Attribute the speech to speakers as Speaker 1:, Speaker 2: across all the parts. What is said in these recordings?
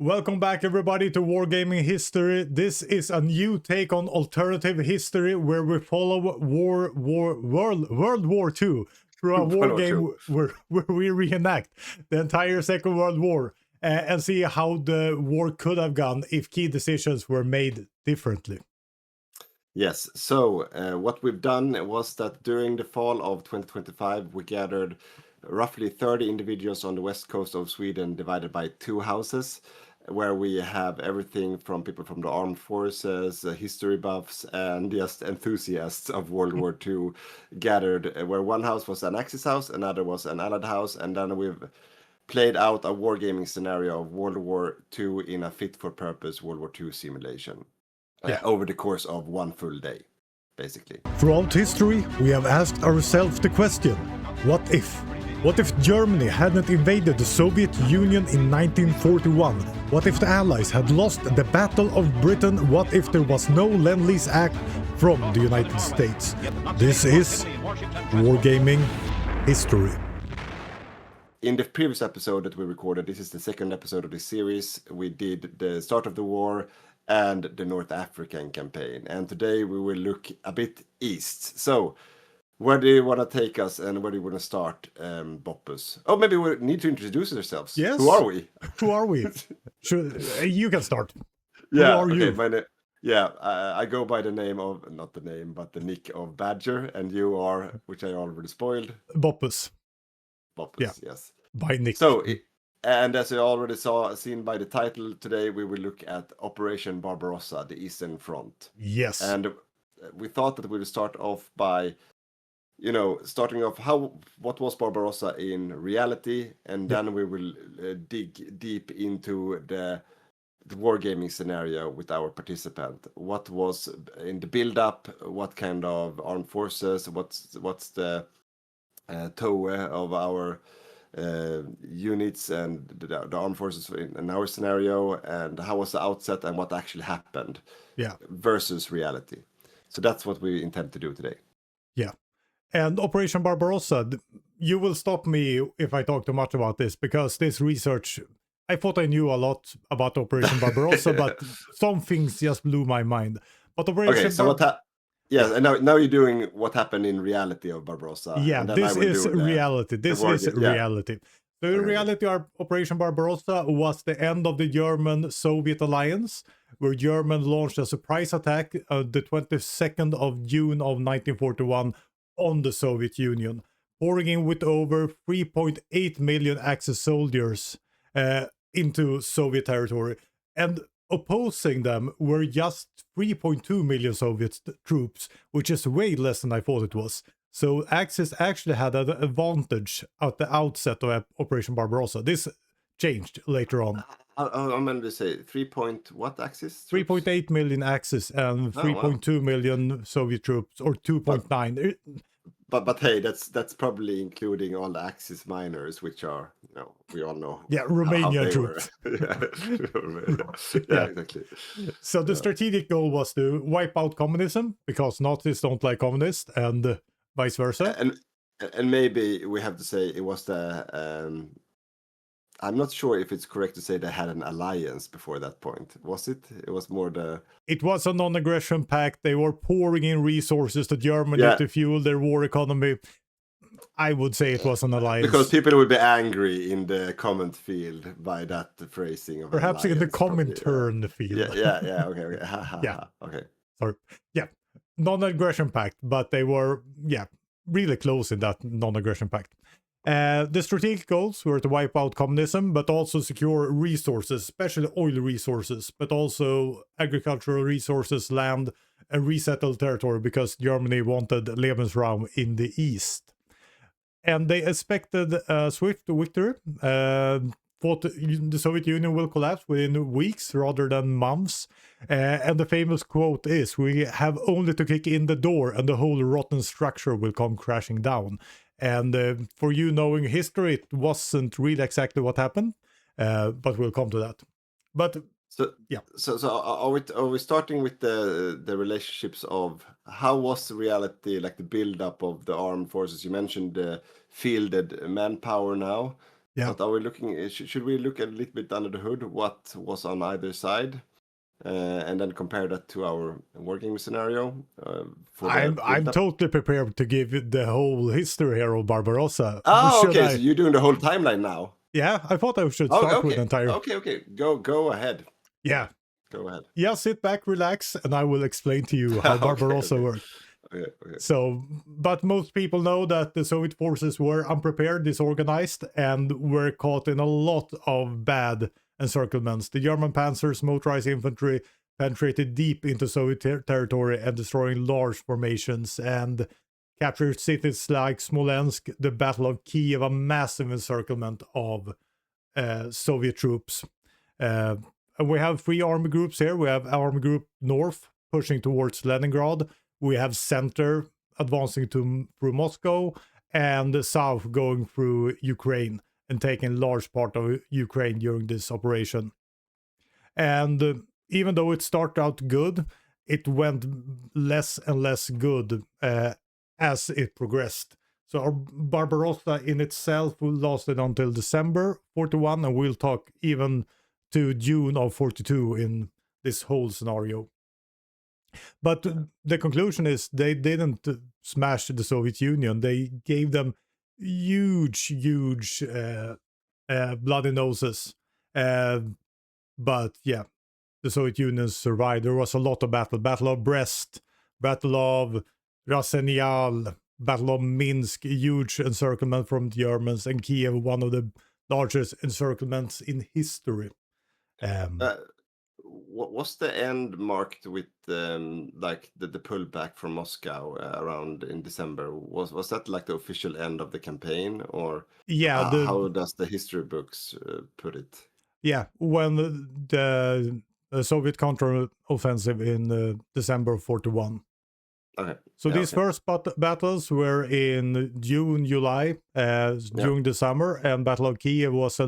Speaker 1: Welcome back, everybody, to Wargaming History. This is a new take on alternative history where we follow World War II through a war game where we reenact the entire Second World War and see how the war could have gone if key decisions were made differently.
Speaker 2: Yes, so what we've done was that during the fall of 2025, we gathered roughly 30 individuals on the west coast of Sweden, divided by 2 houses, where we have everything from people from the armed forces, history buffs, and just enthusiasts of World War II gathered, where one house was an Axis house, another was an Allied house, and then we've played out a wargaming scenario of World War II in a fit-for-purpose World War II simulation over the course of one full day, basically.
Speaker 1: Throughout history, we have asked ourselves the question, what if? What if Germany hadn't invaded the Soviet Union in 1941? What if the Allies had lost the Battle of Britain? What if there was no Lend-Lease Act from the United States? This is Wargaming History.
Speaker 2: In the previous episode that we recorded, this is the second episode of this series, we did the start of the war and the North African campaign. And today we will look a bit east. So, where do you want to take us and where do you want to start, Boppus? Oh, maybe we need to introduce ourselves.
Speaker 1: Yes.
Speaker 2: Who are we?
Speaker 1: Who are we? You can start.
Speaker 2: Yeah,
Speaker 1: Who are you?
Speaker 2: I go by the name of, not the name, but the nick of Badger, and you are, which I already spoiled.
Speaker 1: Boppus.
Speaker 2: Boppus, yes.
Speaker 1: By nick.
Speaker 2: So, and as you already seen by the title, today we will look at Operation Barbarossa, the Eastern Front.
Speaker 1: Yes.
Speaker 2: And we thought that we would start off by, starting off what was Barbarossa in reality, and then we will dig deep into the wargaming scenario with our participant. What was in the build-up? What kind of armed forces? What's the TOE of our units and the armed forces in our scenario, and how was the outset and what actually happened versus reality. So that's what we intend to do today.
Speaker 1: Yeah. And Operation Barbarossa, you will stop me if I talk too much about this, because this research, I thought I knew a lot about Operation Barbarossa, but some things just blew my mind. But Operation
Speaker 2: and now you're doing what happened in reality of Barbarossa.
Speaker 1: Yeah, this is reality. Reality. So in reality, our Operation Barbarossa was the end of the German-Soviet alliance, where Germany launched a surprise attack the 22nd of June of 1941 on the Soviet Union, pouring in with over 3.8 million Axis soldiers into Soviet territory. And opposing them were just 3.2 million Soviet troops, which is way less than I thought it was. So Axis actually had an advantage at the outset of Operation Barbarossa. This changed later on.
Speaker 2: I'm going to say 3. What Axis?
Speaker 1: 3.8 million Axis and 3.2 million Soviet troops, or 2.9.
Speaker 2: But hey, that's probably including all the Axis miners, which are, we all know.
Speaker 1: Yeah, Romanian troops.
Speaker 2: Yeah, exactly.
Speaker 1: So the strategic goal was to wipe out communism, because Nazis don't like communists, and vice versa.
Speaker 2: And maybe we have to say it was the... I'm not sure if it's correct to say they had an alliance before that point. Was it? It was more the...
Speaker 1: It was a non-aggression pact. They were pouring in resources to Germany to fuel their war economy. I would say it was an alliance.
Speaker 2: Because people would be angry in the comment field by that phrasing of
Speaker 1: perhaps in the Comintern field.
Speaker 2: Okay.
Speaker 1: Sorry. Yeah. Non-aggression pact, but they were, really close in that non-aggression pact. The strategic goals were to wipe out communism, but also secure resources, especially oil resources, but also agricultural resources, land, and resettled territory, because Germany wanted Lebensraum in the east. And they expected a swift victory. Thought the Soviet Union will collapse within weeks rather than months. And the famous quote is, "We have only to kick in the door and the whole rotten structure will come crashing down." And for you knowing history, it wasn't really exactly what happened, but we'll come to that. But
Speaker 2: so are we starting with the relationships of how was the reality, like the build-up of the armed forces? You mentioned the fielded manpower now.
Speaker 1: Yeah.
Speaker 2: But are we looking? Should we look a little bit under the hood? What was on either side, and then compare that to our wargame scenario for the
Speaker 1: I'm
Speaker 2: build-up?
Speaker 1: totally prepared to give you the whole history here of Barbarossa.
Speaker 2: Oh,
Speaker 1: Should
Speaker 2: okay. So
Speaker 1: I?
Speaker 2: you're doing the whole timeline now.
Speaker 1: Yeah, I thought I should
Speaker 2: Oh,
Speaker 1: start with
Speaker 2: okay.
Speaker 1: the entire.
Speaker 2: Okay. Go ahead.
Speaker 1: Yeah.
Speaker 2: Go ahead.
Speaker 1: Yeah, sit back, relax, and I will explain to you how Barbarossa worked.
Speaker 2: Okay.
Speaker 1: So, but most people know that the Soviet forces were unprepared, disorganized, and were caught in a lot of bad encirclements. The German panzers, motorized infantry, penetrated deep into Soviet territory and destroying large formations and captured cities like Smolensk, the Battle of Kiev, a massive encirclement of Soviet troops. And we have three army groups here. We have Army Group North pushing towards Leningrad. We have Center advancing through Moscow, and the South going through Ukraine and taking large part of Ukraine during this operation. And even though it started out good, it went less and less good as it progressed. So our Barbarossa in itself lasted until December 41, and we'll talk even to June of 42 in this whole scenario. But the conclusion is they didn't smash the Soviet Union. They gave them huge bloody noses. But yeah, the Soviet Union survived. There was a lot of battle. Battle of Brest, Battle of Rasenial, Battle of Minsk, huge encirclement from the Germans, and Kiev, one of the largest encirclements in history.
Speaker 2: What was the end marked with like the pullback from Moscow around in December? Was that like the official end of the campaign, or
Speaker 1: Yeah,
Speaker 2: how does the history books put it?
Speaker 1: Yeah, when the Soviet counter-offensive in December 41.
Speaker 2: Okay.
Speaker 1: So
Speaker 2: Yeah,
Speaker 1: these
Speaker 2: okay.
Speaker 1: first battles were in June, July, during the summer, and Battle of Kiev was a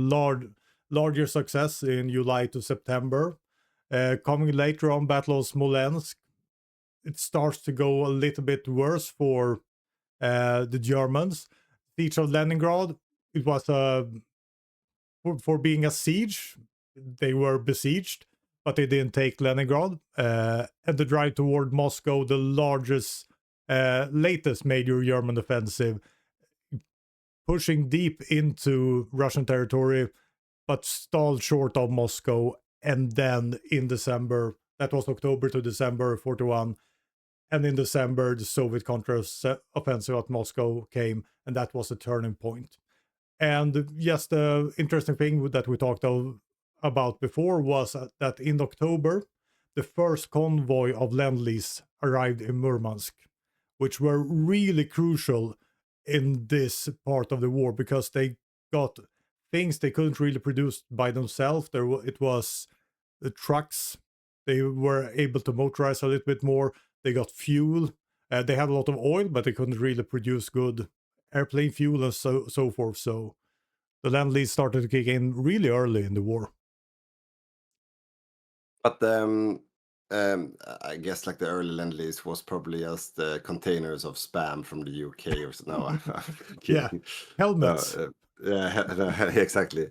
Speaker 1: larger success in July to September. Coming later on, Battle of Smolensk, it starts to go a little bit worse for the Germans. Siege of Leningrad, it was for being a siege, they were besieged, but they didn't take Leningrad. And the drive toward Moscow, the largest, latest major German offensive, pushing deep into Russian territory, but stalled short of Moscow. And then in December, that was October to December 41. And in December, the Soviet counter-offensive at Moscow came, and that was a turning point. And yes, the interesting thing that we talked about before was that in October, the first convoy of Lend-Lease arrived in Murmansk, which were really crucial in this part of the war because they got things they couldn't really produce by themselves. It was the trucks. They were able to motorize a little bit more. They got fuel. They had a lot of oil, but they couldn't really produce good airplane fuel and so forth. So the Lend-Lease started to kick in really early in the war.
Speaker 2: But I guess like the early Lend-Lease was probably just the containers of spam from the UK or so. No, I'm
Speaker 1: Yeah,
Speaker 2: kidding.
Speaker 1: helmets.
Speaker 2: Yeah, exactly.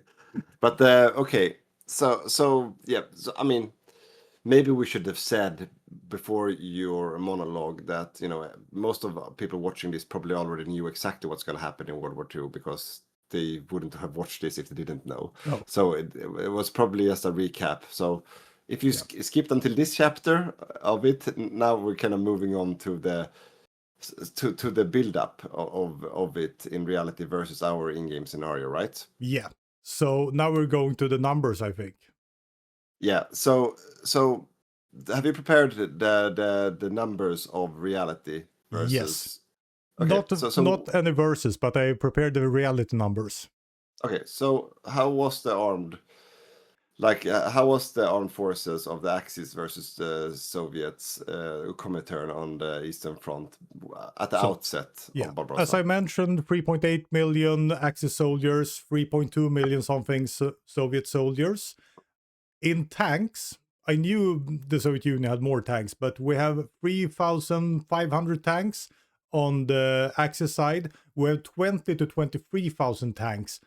Speaker 2: But okay, so yeah, so I mean, maybe we should have said before your monologue that most of people watching this probably already knew exactly what's going to happen in World War II because they wouldn't have watched this if they didn't know.
Speaker 1: No.
Speaker 2: So it was probably just a recap. So if you skipped until this chapter of it, now we're kind of moving on to the build up of it in reality versus our in-game scenario, right?
Speaker 1: Yeah. So now we're going to the numbers, I think.
Speaker 2: Yeah. So have you prepared the numbers of reality versus?
Speaker 1: Yes.
Speaker 2: Okay.
Speaker 1: Not any verses, but I prepared the reality numbers.
Speaker 2: Okay. So how was the armed? Like, how was the armed forces of the Axis versus the Soviets Comintern on the Eastern Front at the outset of Barbarossa?
Speaker 1: As I mentioned, 3.8 million Axis soldiers, 3.2 million something Soviet soldiers. In tanks, I knew the Soviet Union had more tanks, but we have 3,500 tanks on the Axis side. We have 20 to 23,000 tanks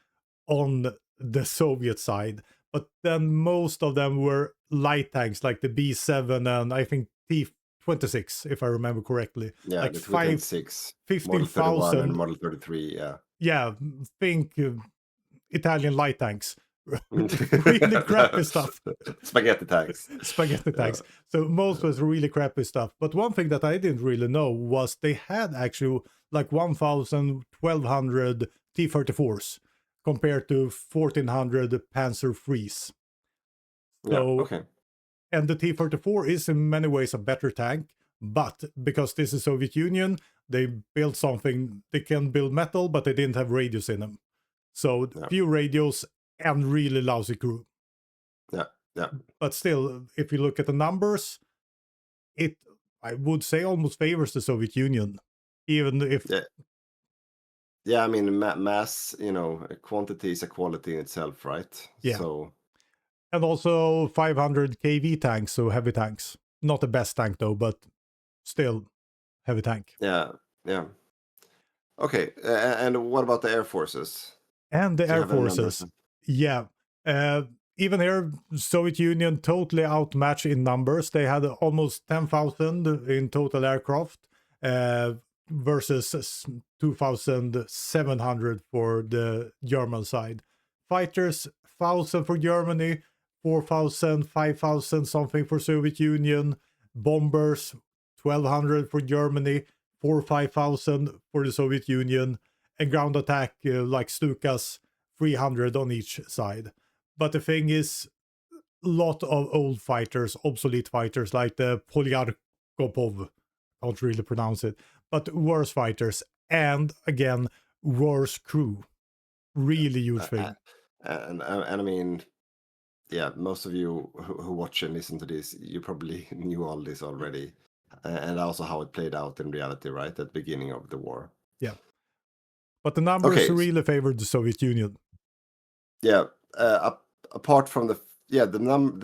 Speaker 1: on the Soviet side. But then most of them were light tanks, like the B7 and I think T26, if I remember correctly.
Speaker 2: Yeah,
Speaker 1: Like
Speaker 2: the 26, Model 31 and
Speaker 1: 15,000.
Speaker 2: Model 33, yeah.
Speaker 1: Yeah, think Italian light tanks. Really crappy stuff.
Speaker 2: Spaghetti tanks.
Speaker 1: Spaghetti tanks. So most was really crappy stuff. But one thing that I didn't really know was they had actually like 1,000, 1,200 T34s compared to 1,400 Panzer4s.
Speaker 2: Yeah,
Speaker 1: So,
Speaker 2: okay.
Speaker 1: and the T34 is in many ways a better tank, but because this is Soviet Union, they built something, they can build metal, but they didn't have radios in them. So few radios and really lousy crew.
Speaker 2: Yeah.
Speaker 1: But still, if you look at the numbers, it, I would say, almost favors the Soviet Union, even if...
Speaker 2: Yeah, I mean, mass, quantity is a quality in itself, right?
Speaker 1: Yeah.
Speaker 2: So...
Speaker 1: And also 500 kV tanks, so heavy tanks. Not the best tank though, but still heavy tank.
Speaker 2: Yeah. Okay, and what about the air forces?
Speaker 1: And the air forces. Yeah. Even here, Soviet Union totally outmatched in numbers. They had almost 10,000 in total aircraft versus 2,700 for the German side. Fighters, 1,000 for Germany, 4,000, 5,000 something for Soviet Union. Bombers, 1,200 for Germany, 5,000 for the Soviet Union. And ground attack like Stukas, 300 on each side. But the thing is, a lot of old fighters, obsolete fighters like the Bergagårdhof, can't really pronounce it, but worse fighters, and again, worse crew. Really huge thing.
Speaker 2: And I mean, yeah, most of you who watch and listen to this, you probably knew all this already. And also how it played out in reality, right, at the beginning of the war.
Speaker 1: Yeah. But the numbers really favored the Soviet Union.
Speaker 2: Yeah, apart from the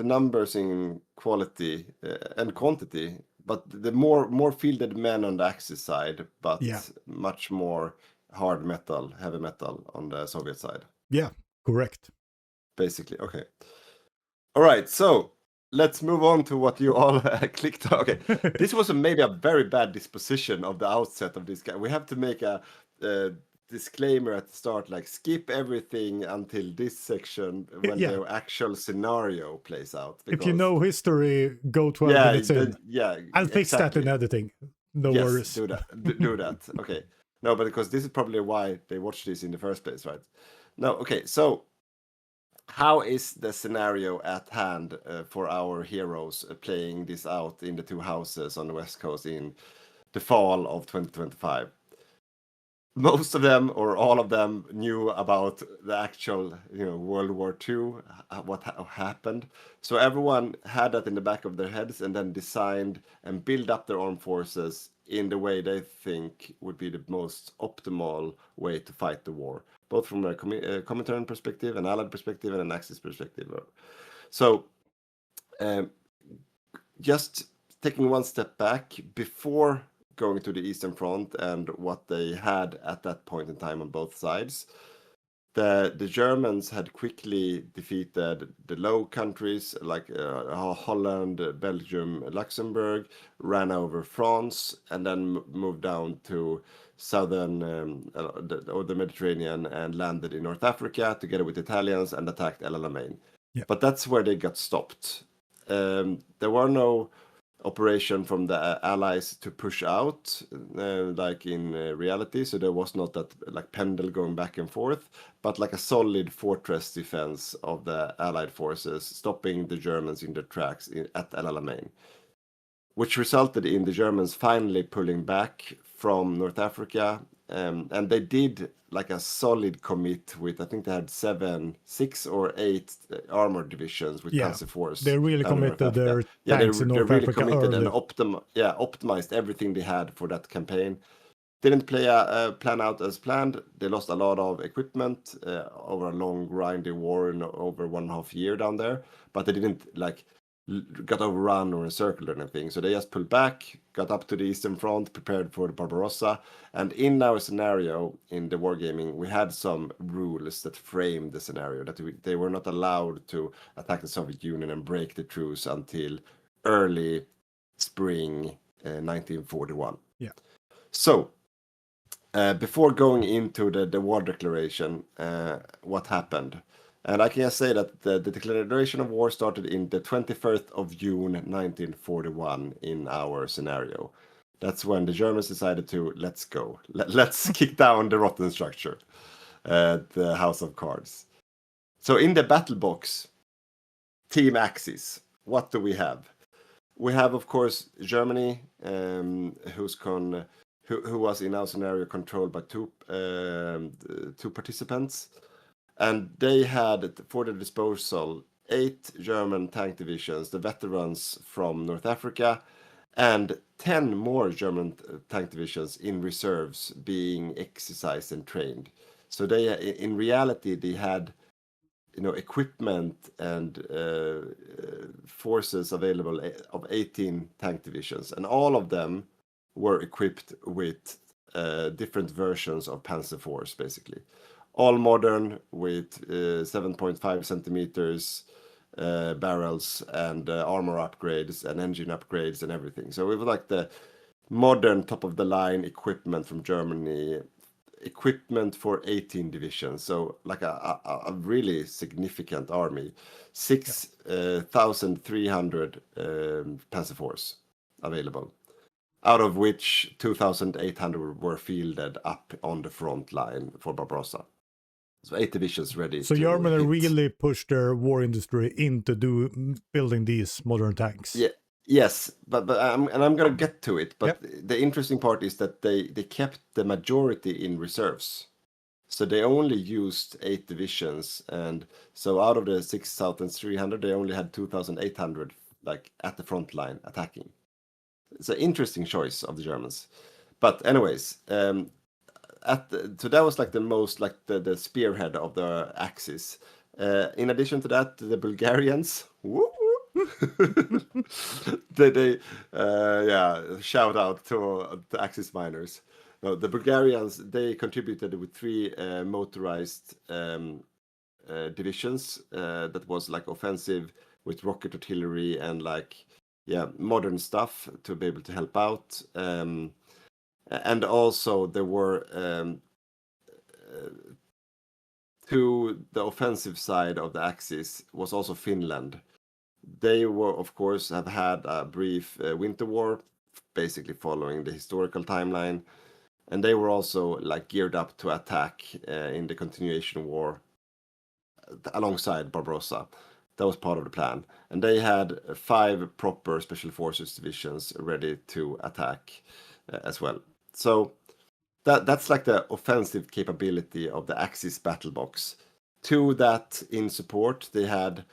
Speaker 2: numbers in quality and quantity, but the more fielded men on the Axis side, but much more hard metal, heavy metal on the Soviet side.
Speaker 1: Yeah, correct.
Speaker 2: Basically, okay. All right, so let's move on to what you all clicked on. Okay, this was maybe a very bad disposition of the outset of this guy. We have to make a disclaimer at the start, like skip everything until this section when the actual scenario plays out.
Speaker 1: If you know history, go 12 minutes in. I'll fix that in editing. No worries.
Speaker 2: Do that. Okay. No, but because this is probably why they watched this in the first place, right? No, okay. So how is the scenario at hand for our heroes playing this out in the two houses on the West Coast in the fall of 2025? Most of them, or all of them, knew about the actual, World War II, what happened. So everyone had that in the back of their heads, and then designed and built up their armed forces in the way they think would be the most optimal way to fight the war, both from a Comintern perspective, an Allied perspective, and an Axis perspective. So, just taking one step back before going to the Eastern Front and what they had at that point in time on both sides. The Germans had quickly defeated the Low Countries like Holland, Belgium, Luxembourg, ran over France, and then moved down to southern or the Mediterranean and landed in North Africa together with the Italians and attacked El Alamein.
Speaker 1: Yeah.
Speaker 2: But that's where they got stopped. There were no operation from the Allies to push out like in reality, so there was not that like pendle going back and forth, but like a solid fortress defense of the Allied forces stopping the Germans in their tracks at El Alamein, which resulted in the Germans finally pulling back from North Africa, and they did like a solid commit with, I think they had 6 or 8 armored divisions with Panzer4s.
Speaker 1: They really committed their tanks in North Africa
Speaker 2: committed
Speaker 1: early.
Speaker 2: and optimized everything they had for that campaign. Didn't plan out as planned. They lost a lot of equipment over a long grindy war in over 1.5 years down there, but they didn't got overrun or encircled or anything. So they just pulled back, got up to the Eastern Front, prepared for the Barbarossa. And in our scenario, in the wargaming, we had some rules that framed the scenario, that they were not allowed to attack the Soviet Union and break the truce until early spring 1941.
Speaker 1: Yeah.
Speaker 2: So, before going into the war declaration, what happened? And I can just say that the declaration of war started in the 21st of June 1941 in our scenario. That's when the Germans decided to let's go. Let's kick down the rotten structure, the House of Cards. So in the battle box, Team Axis, what do we have? We have, of course, Germany, who was in our scenario controlled by two participants. And they had, for their disposal, 8 German tank divisions, the veterans from North Africa, and 10 more German tank divisions in reserves being exercised and trained. So they, in reality, they had, equipment and forces available of 18 tank divisions, and all of them were equipped with different versions of Panzer4s, basically. All modern with 7.5 centimeters barrels and armor upgrades and engine upgrades and everything. So it was like the modern top of the line equipment from Germany, equipment for 18 divisions. So like a really significant army. 6,300 Panzer4s available, out of which 2,800 were fielded up on the front line for Barbarossa. So 8 divisions ready.
Speaker 1: So Germany really pushed their war industry into building these modern tanks.
Speaker 2: Yeah, yes, but I'm going to get to it. But the interesting part is that they kept the majority in reserves. So they only used 8 divisions, and so out of the 6,300, they only had 2,800 like at the front line attacking. It's an interesting choice of the Germans. But anyways, so that was like the most, like the spearhead of the Axis. In addition to that, the Bulgarians, they shout out to the Axis miners. No, the Bulgarians, they contributed with 3 motorized divisions that was like offensive with rocket artillery and like modern stuff to be able to help out. And also there were to the offensive side of the Axis was also Finland. They were, of course, have had a brief winter war, basically following the historical timeline, and they were also like geared up to attack in the continuation war alongside Barbarossa. That was part of the plan, and they had 5 proper special forces divisions ready to attack as well. So that's like the offensive capability of the Axis battle box. To that, in support, they had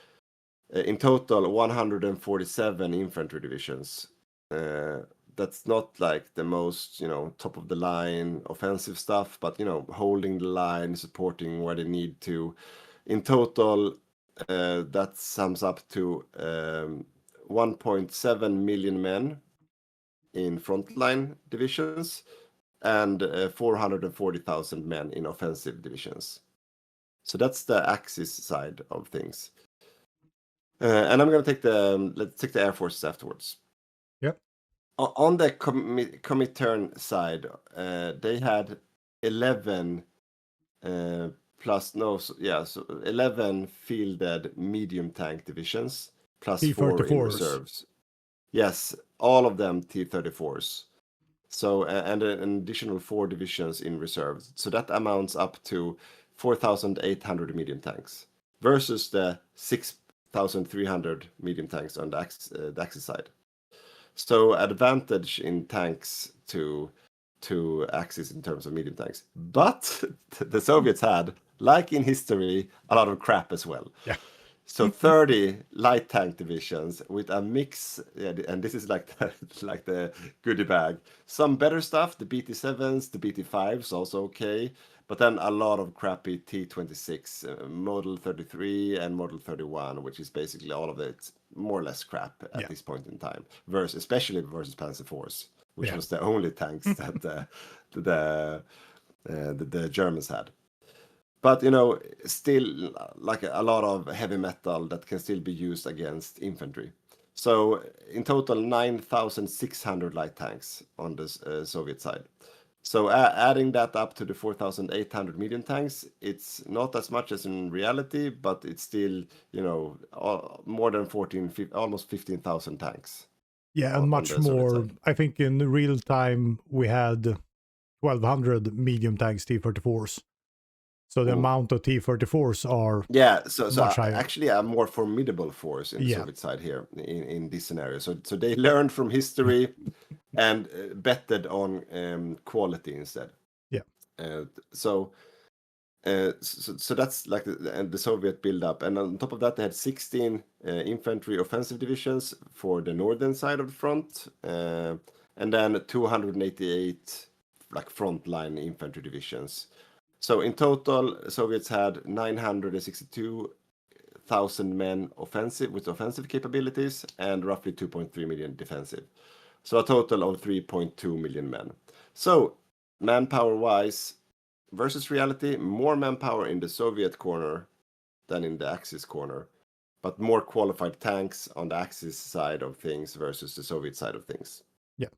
Speaker 2: in total 147 infantry divisions. That's not like the most, top of the line offensive stuff, but holding the line, supporting where they need to. In total, that sums up to 1.7 million men in frontline divisions and 440,000 men in offensive divisions. So that's the Axis side of things. And I'm going to take let's take the Air Forces afterwards.
Speaker 1: Yep.
Speaker 2: On the Comintern side, they had 11 so 11 fielded medium tank divisions plus 4 in reserves. Yes, all of them T34s. So and an additional 4 divisions in reserves. So that amounts up to 4,800 medium tanks versus the 6,300 medium tanks on the Axis side. So advantage in tanks to Axis in terms of medium tanks. But the Soviets had, like in history, a lot of crap as well.
Speaker 1: Yeah.
Speaker 2: So 30 light tank divisions with a mix, and this is like the goodie bag. Some better stuff, the BT7s, the BT5s, also okay. But then a lot of crappy T26, Model 33 and Model 31, which is basically all of it more or less crap at this point in time, especially versus Panzer4s, which was the only tanks that the Germans had. But still like a lot of heavy metal that can still be used against infantry. So in total, 9,600 light tanks on the Soviet side. So adding that up to the 4,800 medium tanks, it's not as much as in reality, but it's still, more than almost 15,000 tanks.
Speaker 1: Yeah, and much more. I think in real time we had 1,200 medium tanks T34s. So the amount of T34s are much higher.
Speaker 2: Actually a more formidable force in the Soviet side here in this scenario. So they learned from history and betted on quality instead.
Speaker 1: Yeah.
Speaker 2: So that's like the Soviet build-up, and on top of that they had 16 infantry offensive divisions for the northern side of the front, and then 288 like frontline infantry divisions. So in total, Soviets had 962,000 men with offensive capabilities and roughly 2.3 million defensive. So a total of 3.2 million men. So manpower-wise, versus reality, more manpower in the Soviet corner than in the Axis corner, but more qualified tanks on the Axis side of things versus the Soviet side of things.
Speaker 1: Yeah.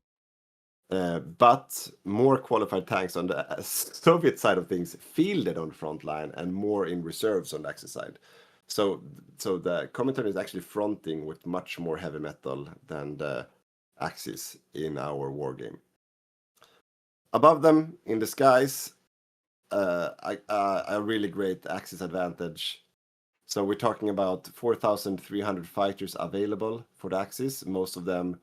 Speaker 2: But more qualified tanks on the Soviet side of things fielded on the front line and more in reserves on the Axis side. So the Comintern is actually fronting with much more heavy metal than the Axis in our war game. Above them in the skies, a really great Axis advantage. So we're talking about 4,300 fighters available for the Axis. Most of them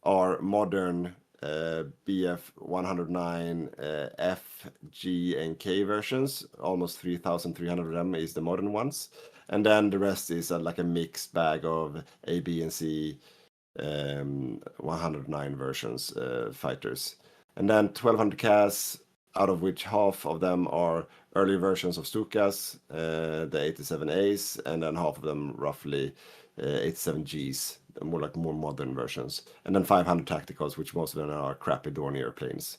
Speaker 2: are modern BF 109 F, G, and K versions. Almost 3,300 of them is the modern ones. And then the rest is like a mixed bag of A, B, and C 109 versions fighters. And then 1,200 CAS, out of which half of them are early versions of Stukas, the 87As, and then half of them roughly 87Gs, more modern versions. And then 500 tacticals, which most of them are crappy Dornier planes.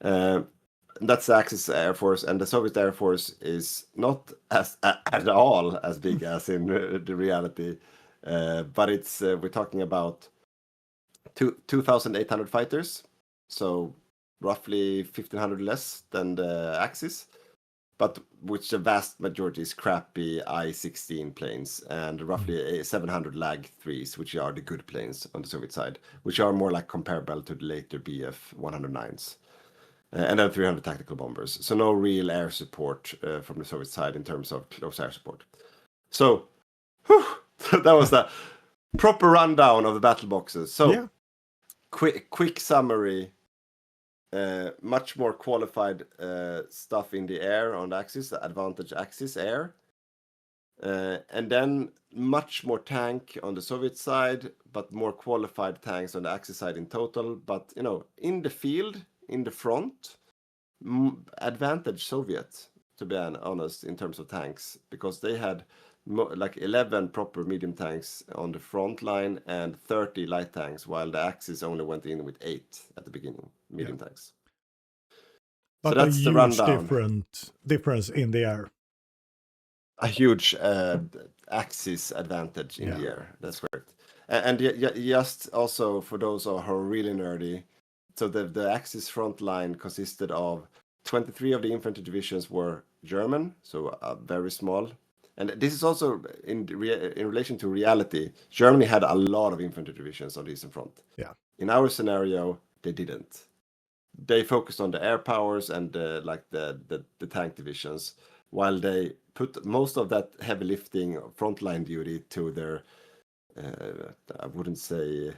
Speaker 2: That's the Axis Air Force, and the Soviet Air Force is not at all as big as in the reality, but it's we're talking about 2,800 fighters, so roughly 1,500 less than the Axis, but which the vast majority is crappy I-16 planes, and roughly 700 Lag 3s, which are the good planes on the Soviet side, which are more like comparable to the later BF 109s. And then 300 tactical bombers. So no real air support from the Soviet side in terms of close air support. So that was the proper rundown of the battle boxes. So quick summary. Much more qualified stuff in the air on the Axis, the advantage Axis air. And then much more tank on the Soviet side, but more qualified tanks on the Axis side in total. But, in the field, in the front, advantage Soviet, to be honest, in terms of tanks, because they had like 11 proper medium tanks on the front line and 30 light tanks, while the Axis only went in with 8 at the beginning, medium tanks.
Speaker 1: But so that's the rundown. Difference in the air.
Speaker 2: A huge Axis advantage in the air. That's correct. And just also for those who are really nerdy, so the Axis front line consisted of 23 of the infantry divisions were German, so very small. And this is also in relation to reality. Germany had a lot of infantry divisions on the Eastern Front.
Speaker 1: Yeah.
Speaker 2: In our scenario, they didn't. They focused on the air powers and the tank divisions, while they put most of that heavy lifting frontline duty to their I wouldn't say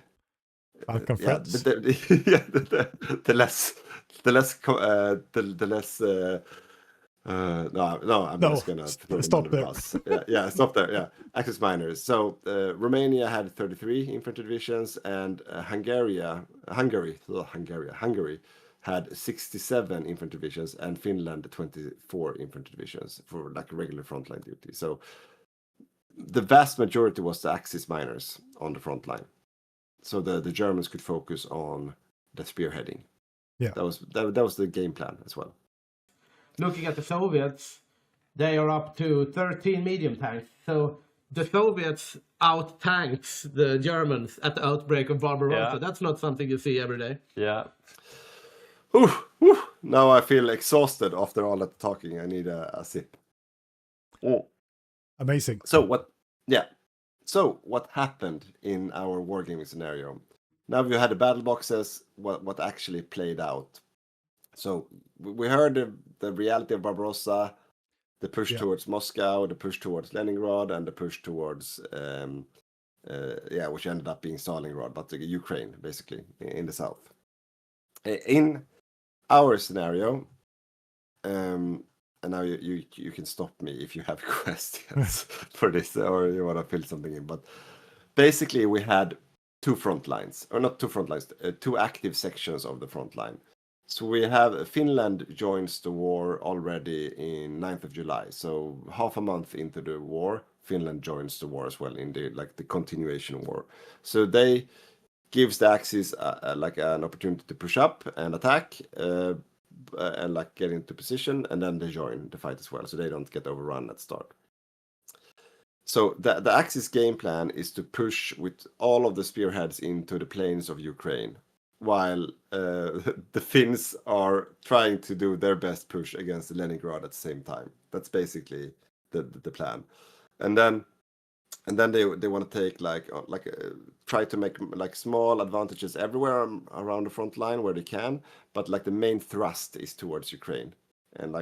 Speaker 1: Falcon Freds.
Speaker 2: The less I'm just gonna
Speaker 1: stop there.
Speaker 2: Stop there. Yeah, Axis minors. So Romania had 33 infantry divisions, and Hungary had 67 infantry divisions, and Finland 24 infantry divisions for like regular frontline duty. So the vast majority was the Axis miners on the front line. So the Germans could focus on the spearheading.
Speaker 1: Yeah.
Speaker 2: That was the game plan as well.
Speaker 3: Looking at the Soviets, they are up to 13 medium tanks. So the Soviets out-tanks the Germans at the outbreak of Barbarossa.
Speaker 4: Yeah.
Speaker 3: That's not something you see every day.
Speaker 4: Yeah.
Speaker 2: Now I feel exhausted after all that talking. I need a sip.
Speaker 1: Amazing.
Speaker 2: So what happened in our wargaming scenario? Now we had the battle boxes, what actually played out. So we heard the reality of Barbarossa, the push towards Moscow, the push towards Leningrad, and the push towards which ended up being Stalingrad, but Ukraine basically in the south. In our scenario, and now you can stop me if you have questions for this or you want to fill something in. But basically, we had two front lines, or not two front lines, two active sections of the front line. So we have Finland joins the war already in 9th of July. So half a month into the war, Finland joins the war as well in the continuation war. So they gives the Axis an opportunity to push up and attack and get into position, and then they join the fight as well, so they don't get overrun at start. So the Axis game plan is to push with all of the spearheads into the plains of Ukraine, while the Finns are trying to do their best push against Leningrad at the same time. That's basically the plan. And then they want to take try to make small advantages everywhere around the front line where they can, but the main thrust is towards Ukraine and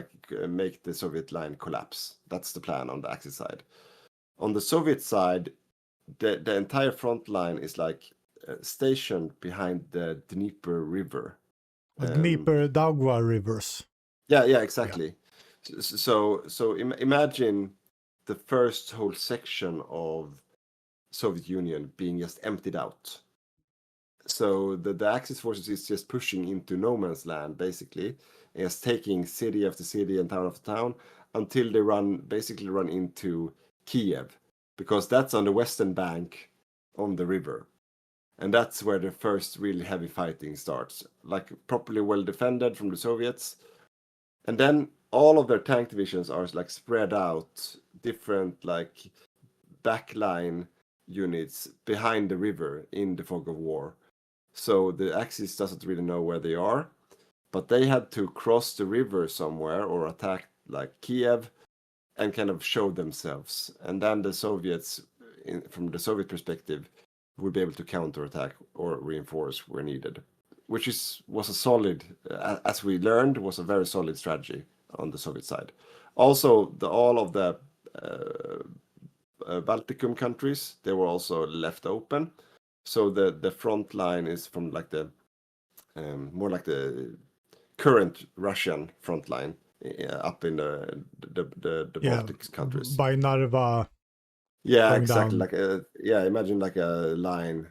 Speaker 2: make the Soviet line collapse. That's the plan on the Axis side. On the Soviet side, the entire front line is stationed behind the Dnieper River.
Speaker 1: Dnieper-Daugava rivers.
Speaker 2: Yeah, exactly. Yeah. So imagine the first whole section of Soviet Union being just emptied out. So the Axis forces is just pushing into no man's land, basically, and just taking city after city and town after town until they run into Kiev, because that's on the western bank on the river. And that's where the first really heavy fighting starts, properly well defended from the Soviets. And then all of their tank divisions are spread out, different backline units behind the river in the fog of war. So the Axis doesn't really know where they are, but they had to cross the river somewhere or attack Kiev and kind of show themselves. And then the Soviets, from the Soviet perspective, would be able to counterattack or reinforce where needed, which was a solid, as we learned, was a very solid strategy on the Soviet side. Also, all of the Balticum countries, they were also left open. So the front line is from the more the current Russian front line up in the Baltic countries.
Speaker 1: By Narva.
Speaker 2: Yeah, exactly. Imagine a line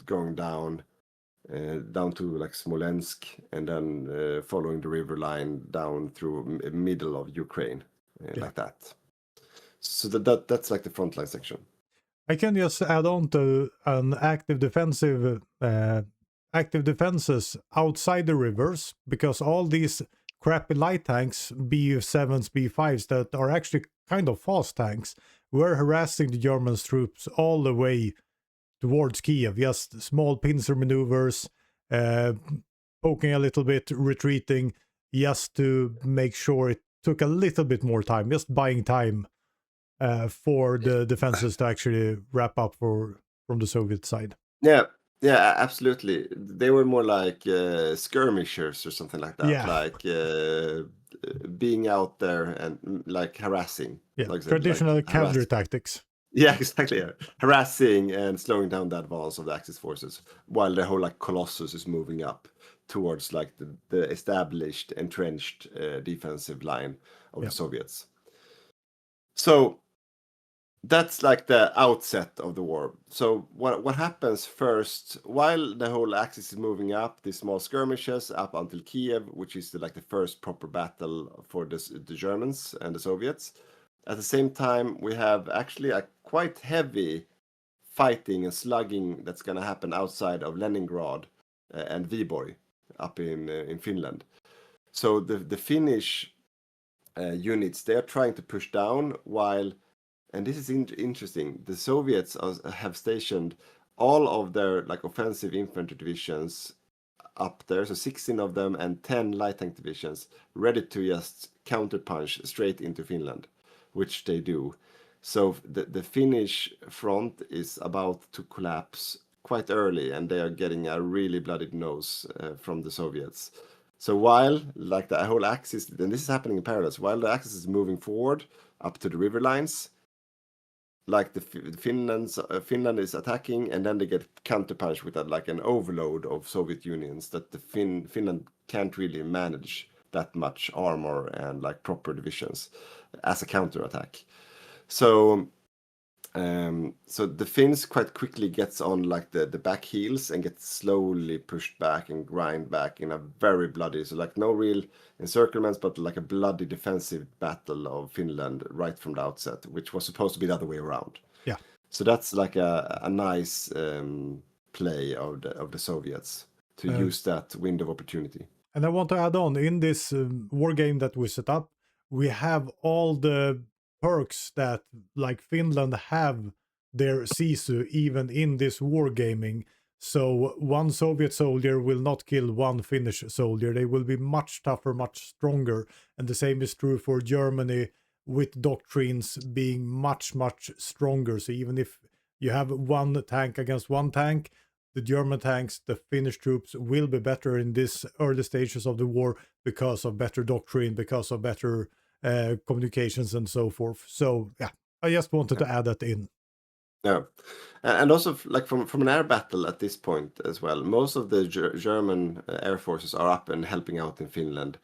Speaker 2: going down to Smolensk, and then following the river line down through middle of Ukraine, like that. So that's the front line section.
Speaker 1: I can just add on to an active defenses outside the rivers, because all these crappy light tanks, B7s, B5s, that are actually kind of fast tanks, were harassing the German troops all the way towards Kiev. Just small pincer maneuvers, poking a little bit, retreating, just to make sure it took a little bit more time, just buying time for the defenses to actually wrap up from the Soviet side.
Speaker 2: Yeah, absolutely. They were more skirmishers or something like that.
Speaker 1: Yeah.
Speaker 2: Being out there and harassing.
Speaker 1: Yeah, traditional cavalry tactics.
Speaker 2: Yeah, exactly. Yeah. Harassing and slowing down the advance of the Axis forces, while the whole Colossus is moving up towards the established, entrenched defensive line of the Soviets. So that's the outset of the war. So what happens first, while the whole Axis is moving up, these small skirmishes up until Kiev, which is the first proper battle for the Germans and the Soviets. at the same time, we have actually a quite heavy fighting and slugging that's going to happen outside of Leningrad and Viborg up in Finland. So the Finnish units, they are trying to push down while, and this is interesting, the Soviets have stationed all of their like offensive infantry divisions up there, so 16 of them and 10 light tank divisions ready to just counterpunch straight into Finland, which they do. So the Finnish front is about to collapse quite early, and they are getting a really bloodied nose from the Soviets. So while like the whole axis, and this is happening in parallel, while the axis is moving forward up to the river lines, like Finland is attacking, and then they get counterpunched with like an overload of Soviet unions that the Finland can't really manage that much armor and like proper divisions as a counterattack. So the Finns quite quickly gets on like the back heels and gets slowly pushed back and grind back in a very bloody, so like no real encirclements, but like a bloody defensive battle of Finland right from the outset, which was supposed to be the other way around.
Speaker 1: Yeah.
Speaker 2: So that's like a nice play of the Soviets to use that window of opportunity.
Speaker 1: And I want to add on, in this war game that we set up, we have all the perks that like Finland have their sisu even in this wargaming. So one Soviet soldier will not kill one Finnish soldier. They will be much tougher, much stronger. And the same is true for Germany, with doctrines being much, much stronger. So even if you have one tank against one tank, the German tanks, the Finnish troops will be better in this early stages of the war because of better doctrine, because of better communications and so forth. So yeah, I just wanted to add that in.
Speaker 2: Yeah, and also like from an air battle at this point as well, most of the German air forces are up and helping out in Finland,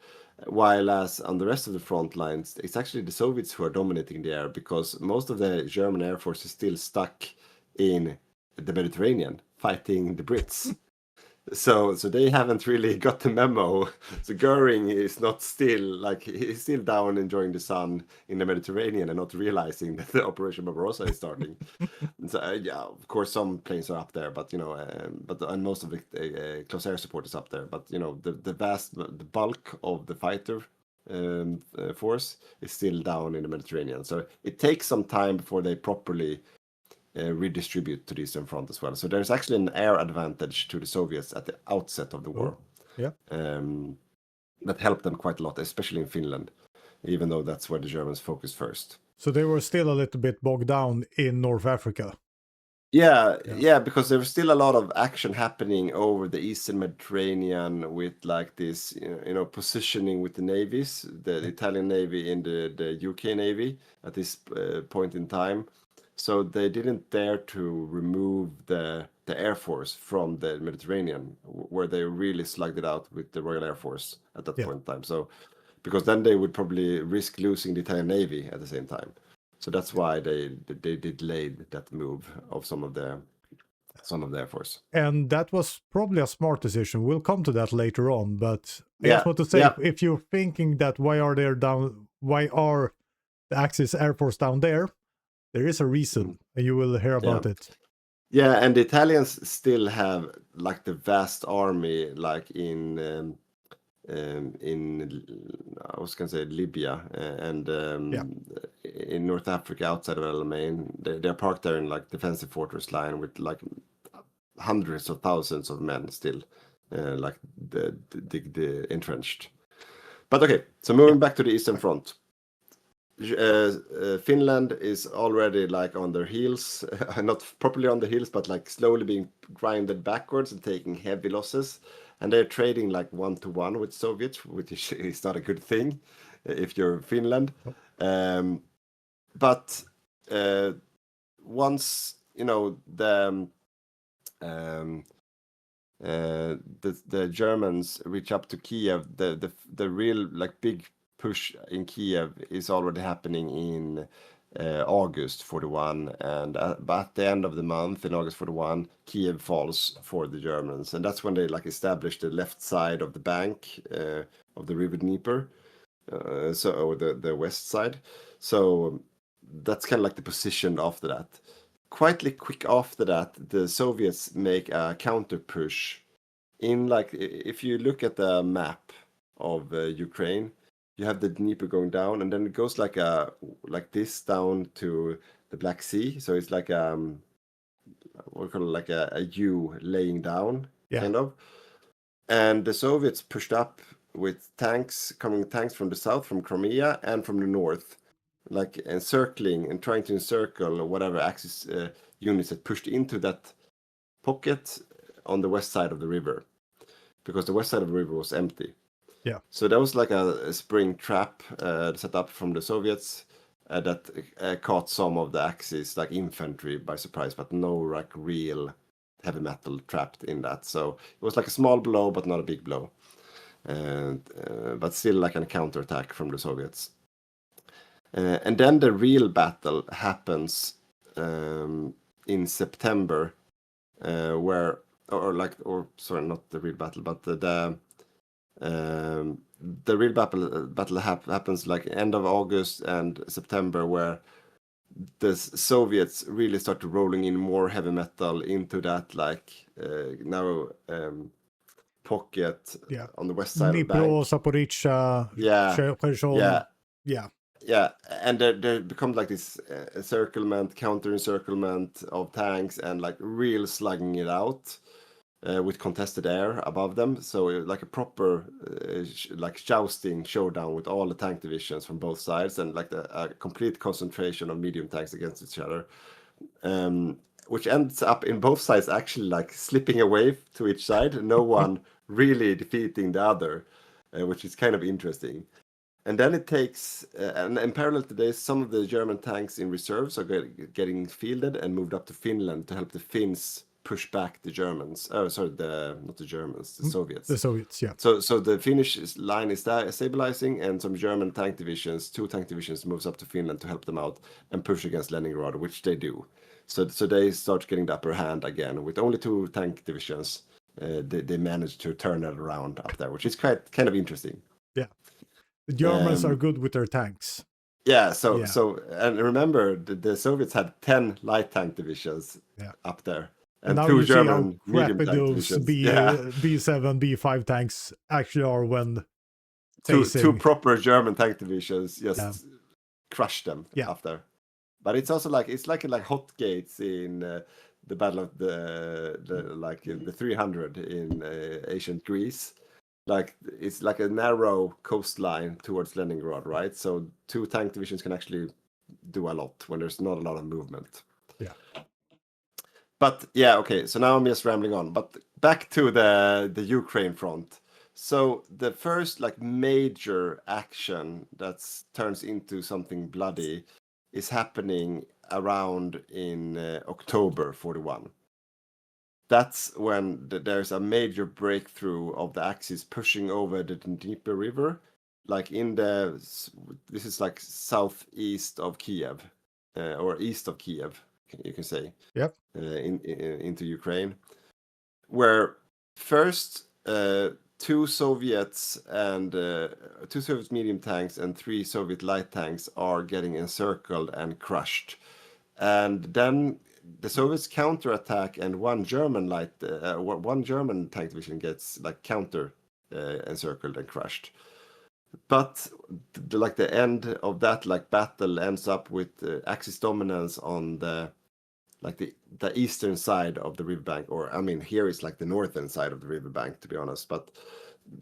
Speaker 2: while as on the rest of the front lines, it's actually the Soviets who are dominating the air, because most of the German air force is still stuck in the Mediterranean fighting the Brits. So they haven't really got the memo. So Goering is not still like, he's still down enjoying the sun in the Mediterranean and not realizing that the Operation Barbarossa is starting. So yeah, of course some planes are up there, but and most of the close air support is up there. But the bulk of the fighter force is still down in the Mediterranean. So it takes some time before they properly redistribute to the Eastern Front as well. So there's actually an air advantage to the Soviets at the outset of the war.
Speaker 1: Yeah.
Speaker 2: That helped them quite a lot, especially in Finland, even though that's where the Germans focused first.
Speaker 1: So they were still a little bit bogged down in North Africa.
Speaker 2: Yeah, because there was still a lot of action happening over the Eastern Mediterranean with like this, positioning with the navies, the Italian Navy and the UK Navy at this point in time. So they didn't dare to remove the Air Force from the Mediterranean, where they really slugged it out with the Royal Air Force at that point in time. So, because then they would probably risk losing the Italian Navy at the same time. So that's why they delayed that move of some of the Air Force.
Speaker 1: And that was probably a smart decision. We'll come to that later on. But I just want to say, if you're thinking that why are the Axis Air Force down there? There is a reason, and you will hear about it.
Speaker 2: Yeah, and the Italians still have like the vast army, like in I was gonna say Libya and in North Africa outside of El Alamein. They're parked there in like defensive fortress line with like hundreds of thousands of men still, like the entrenched. But okay, so moving back to the Eastern Front. Finland is already like on their heels, not properly on the heels, but like slowly being grinded backwards and taking heavy losses. And they're trading like 1-to-1 with Soviets, which is not a good thing if you're Finland. But once the Germans reach up to Kiev, the real like big push in Kiev is already happening in August 41, and at the end of the month in August 41, Kiev falls for the Germans, and that's when they like establish the left side of the bank of the River Dnieper, or the west side. So that's kind of like the position after that. Quite quick after that, the Soviets make a counter push in, like, if you look at the map of Ukraine, you have the Dnieper going down, and then it goes like this down to the Black Sea. So it's like what we call it, like a U laying down, kind of. And the Soviets pushed up with tanks from the south, from Crimea, and from the north, like encircling and trying to encircle whatever Axis units had pushed into that pocket on the west side of the river, because the west side of the river was empty.
Speaker 1: Yeah.
Speaker 2: So that was like a spring trap set up from the Soviets that caught some of the Axis, like infantry, by surprise, but no like real heavy metal trapped in that. So it was like a small blow, but not a big blow, and but still like a counterattack from the Soviets. And then the real battle happens in September, sorry, not the real battle, but the real battle happens like end of August and September, where the Soviets really started rolling in more heavy metal into that narrow pocket on the west side of the bank.
Speaker 1: Zaporizhzhia,
Speaker 2: Yeah, and there becomes like this counter-encirclement of tanks, and like real slugging it out with contested air above them. So like a proper jousting showdown with all the tank divisions from both sides, and like a complete concentration of medium tanks against each other, which ends up in both sides actually like slipping away to each side, no one really defeating the other, which is kind of interesting. And then it takes, and in parallel to this, some of the German tanks in reserves are getting fielded and moved up to Finland to help the Finns push back the Germans. Oh, sorry, not the Germans, the Soviets.
Speaker 1: The Soviets, yeah.
Speaker 2: So the Finnish line is stabilizing, and some German tank divisions, 2 tank divisions, moves up to Finland to help them out and push against Leningrad, which they do. So they start getting the upper hand again. With only 2 tank divisions, they manage to turn it around up there, which is kind of interesting.
Speaker 1: Yeah. The Germans are good with their tanks.
Speaker 2: Yeah, so and remember, the Soviets had 10 light tank divisions up there, and
Speaker 1: now
Speaker 2: 2 German
Speaker 1: see how
Speaker 2: medium
Speaker 1: rapid
Speaker 2: tank
Speaker 1: those
Speaker 2: divisions.
Speaker 1: B7, B5 tanks actually are when
Speaker 2: two proper German tank divisions just crush them up there. But it's also like hot gates in the battle of the 300 in ancient Greece. Like it's like a narrow coastline towards Leningrad, right? So 2 tank divisions can actually do a lot when there's not a lot of movement.
Speaker 1: Yeah.
Speaker 2: But okay. So now I'm just rambling on. But back to the Ukraine front. So the first like major action that turns into something bloody is happening around in October 41. That's when there's a major breakthrough of the Axis pushing over the Dnieper River, like this is like southeast of Kiev, or east of Kiev, you can say.
Speaker 1: Yep.
Speaker 2: Into Ukraine, where first 2 Soviets and 2 Soviet medium tanks and 3 Soviet light tanks are getting encircled and crushed, and then the Soviets counterattack, and 1 German tank division gets like counter encircled and crushed. But the end of that battle ends up with Axis dominance on the eastern side of the riverbank, or I mean here is like the northern side of the riverbank, to be honest. But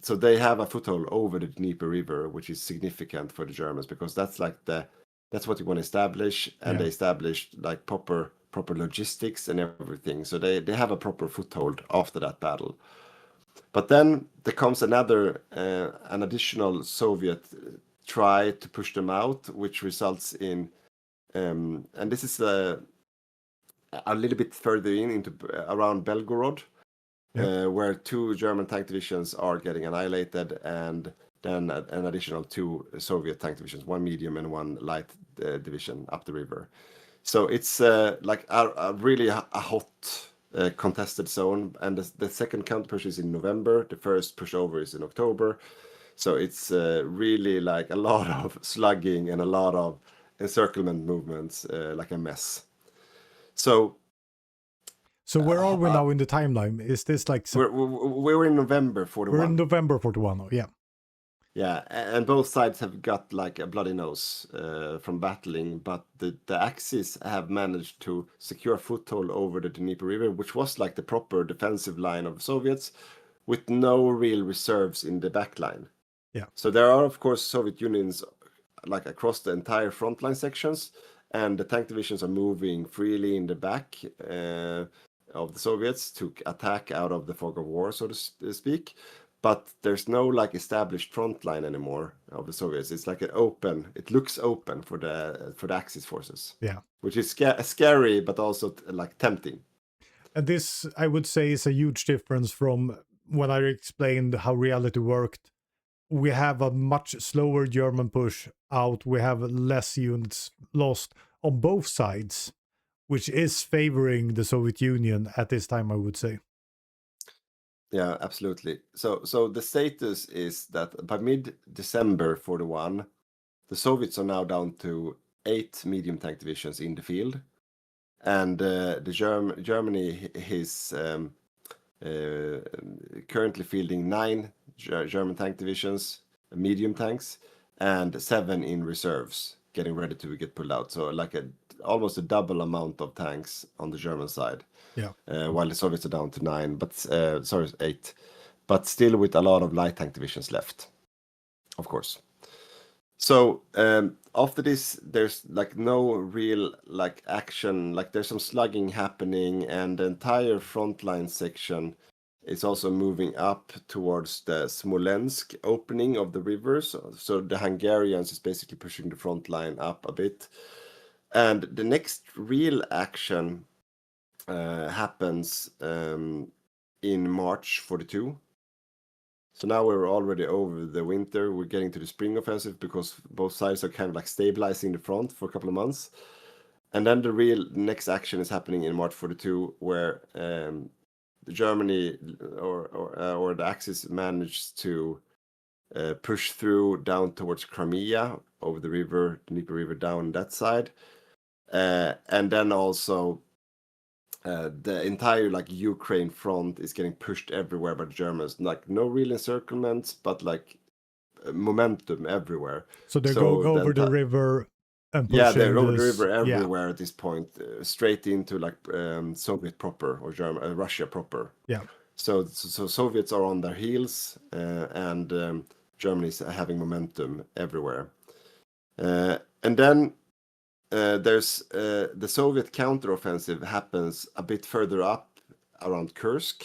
Speaker 2: so they have a foothold over the Dnieper River, which is significant for the Germans, because that's what you want to establish, and they established like proper logistics and everything. So they have a proper foothold after that battle. But then there comes an additional Soviet try to push them out, which results in, and this is a little bit further into around Belgorod, where 2 German tank divisions are getting annihilated, and then an additional 2 Soviet tank divisions, 1 medium and 1 light division up the river. So it's like a really hot contested zone, and the second counter push is in November. The first pushover is in October. So it's really like a lot of slugging and a lot of encirclement movements like a mess. So
Speaker 1: where are we now in the timeline? Is this like
Speaker 2: we're in November 41?
Speaker 1: We're in November 41. Oh, yeah.
Speaker 2: Yeah, and both sides have got like a bloody nose from battling, but the Axis have managed to secure a foothold over the Dnieper River, which was like the proper defensive line of the Soviets, with no real reserves in the back line.
Speaker 1: Yeah.
Speaker 2: So there are, of course, Soviet unions like across the entire frontline sections, and the tank divisions are moving freely in the back of the Soviets to attack out of the fog of war, so to speak. But there's no like established front line anymore of the Soviets. It's like it looks open for the Axis forces.
Speaker 1: Yeah.
Speaker 2: Which is scary, but also like tempting.
Speaker 1: And this, I would say, is a huge difference from when I explained how reality worked. We have a much slower German push out. We have less units lost on both sides, which is favoring the Soviet Union at this time, I would say.
Speaker 2: Yeah, absolutely. So the status is that by mid-December 41, the Soviets are now down to 8 medium tank divisions in the field, and Germany is currently fielding 9 German tank divisions, medium tanks, and 7 in reserves, getting ready to get pulled out. So like almost a double amount of tanks on the German side.
Speaker 1: Yeah.
Speaker 2: While the Soviets are down to 9, but 8, but still with a lot of light tank divisions left, of course. So after this, there's like no real like action. Like there's some slugging happening, and the entire frontline section is also moving up towards the Smolensk opening of the river. So the Hungarians is basically pushing the front line up a bit, and the next real action happens in March 42. So now we're already over the winter. We're getting to the spring offensive because both sides are kind of like stabilizing the front for a couple of months. And then the real next action is happening in March 42, where Germany or the Axis managed to push through down towards Crimea over the river, Dnieper River, down that side. And then also the entire like Ukraine front is getting pushed everywhere by the Germans. Like no real encirclements, but like momentum everywhere.
Speaker 1: So they're going over the river and pushing.
Speaker 2: Yeah, they're over the river everywhere at this point, straight into like Soviet proper or Russia proper.
Speaker 1: Yeah.
Speaker 2: So Soviets are on their heels, and Germany's having momentum everywhere. And then there's the Soviet counteroffensive happens a bit further up around Kursk,